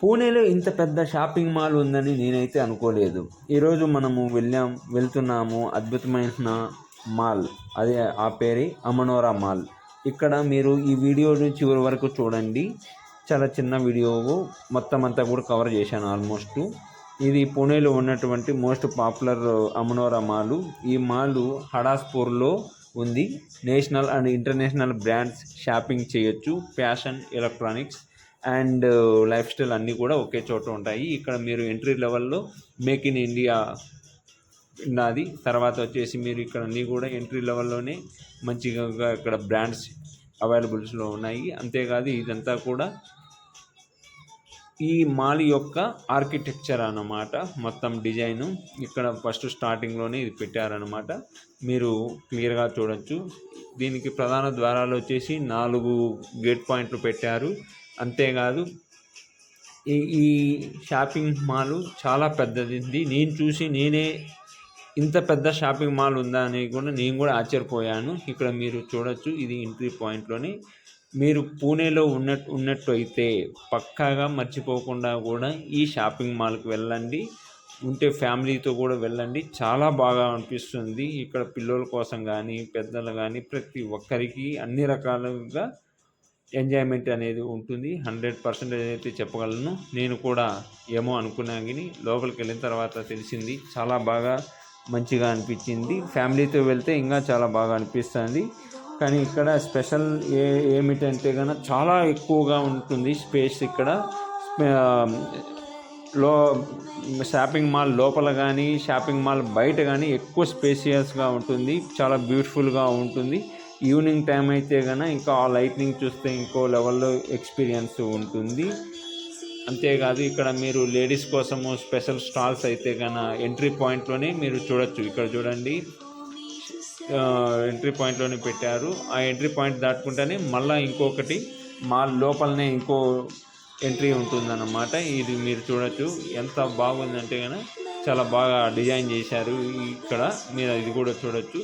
పూణేలో ఇంత పెద్ద షాపింగ్ మాల్ ఉందని నేనైతే అనుకోలేదు. ఈరోజు మనము వెళ్తున్నాము అద్భుతమైన మాల్. అదే ఆ పేరే అమనోరా మాల్. ఇక్కడ మీరు ఈ వీడియోని చివరి వరకు చూడండి. చాలా చిన్న వీడియో, మొత్తం అంతా కూడా కవర్ చేశాను ఆల్మోస్ట్. ఇది పూణేలో ఉన్నటువంటి మోస్ట్ పాపులర్ అమనోరా మాల్. ఈ మాల్ హడాస్పూర్లో ఉంది. National and international brands shopping చేయొచ్చు. Fashion, electronics and lifestyle అన్నీ కూడా ఒకే చోట ఉంటాయి. ఇక్కడ మీరు ఎంట్రీ లెవెల్లో మేక్ ఇన్ ఇండియా ఉన్నది. తర్వాత వచ్చేసి మీరు ఇక్కడ అన్నీ కూడా ఎంట్రీ లెవెల్లోనే మంచిగా ఇక్కడ బ్రాండ్స్ అవైలబుల్స్లో ఉన్నాయి. అంతేకాదు ఇదంతా కూడా ఈ మాల్ యొక్క ఆర్కిటెక్చర్ అన్నమాట. మొత్తం డిజైను ఇక్కడ ఫస్ట్ స్టార్టింగ్లోనే ఇది పెట్టారనమాట. మీరు క్లియర్గా చూడొచ్చు. దీనికి ప్రధాన ద్వారాలు వచ్చేసి 4 గేట్ పాయింట్లు పెట్టారు. అంతేకాదు ఈ షాపింగ్ మాల్ చాలా పెద్దది. నేనే ఇంత పెద్ద షాపింగ్ మాల్ ఉందా అని కూడా నేను కూడా ఆశ్చర్యపోయాను. ఇక్కడ మీరు చూడొచ్చు. ఇది ఎంట్రీ పాయింట్లోనే. మీరు పూణేలో ఉన్నట్టు అయితే పక్కాగా మర్చిపోకుండా కూడా ఈ షాపింగ్ మాల్కి వెళ్ళండి. ఉంటే ఫ్యామిలీతో కూడా వెళ్ళండి. చాలా బాగా అనిపిస్తుంది. ఇక్కడ పిల్లల కోసం కానీ పెద్దలు కానీ ప్రతి ఒక్కరికి అన్ని రకాలుగా ఎంజాయ్మెంట్ అనేది ఉంటుంది. 100% అయితే చెప్పగలను. నేను కూడా ఏమో అనుకున్నా కానీ లోపలికి వెళ్ళిన తర్వాత తెలిసింది. చాలా బాగా మంచిగా అనిపించింది. ఫ్యామిలీతో వెళ్తే ఇంకా చాలా బాగా అనిపిస్తుంది. కానీ ఇక్కడ స్పెషల్ ఏమిటంటే కనుక చాలా ఎక్కువగా ఉంటుంది స్పేస్. ఇక్కడ షాపింగ్ మాల్ లోపల కానీ షాపింగ్ మాల్ బయట కానీ ఎక్కువ స్పేసియస్గా ఉంటుంది. చాలా బ్యూటిఫుల్గా ఉంటుంది. ఈవినింగ్ టైం అయితే కనుక ఇంకా ఆ లైట్నింగ్ చూస్తే ఇంకో లెవెల్లో ఎక్స్పీరియన్స్ ఉంటుంది. అంతేకాదు ఇక్కడ మీరు లేడీస్ కోసము స్పెషల్ స్టాల్స్ అయితే కనుక ఎంట్రీ పాయింట్లోనే మీరు చూడొచ్చు. ఇక్కడ చూడండి, ఎంట్రీ పాయింట్లోనే పెట్టారు. ఆ ఎంట్రీ పాయింట్ దాటుకుంటేనే మళ్ళీ ఇంకొకటి మాల్ లోపలనే ఇంకో ఎంట్రీ ఉంటుందన్నమాట. ఇది మీరు చూడొచ్చు. ఎంత బాగుందంటే కనుక చాలా బాగా డిజైన్ చేశారు. ఇక్కడ మీరు ఇది కూడా చూడొచ్చు.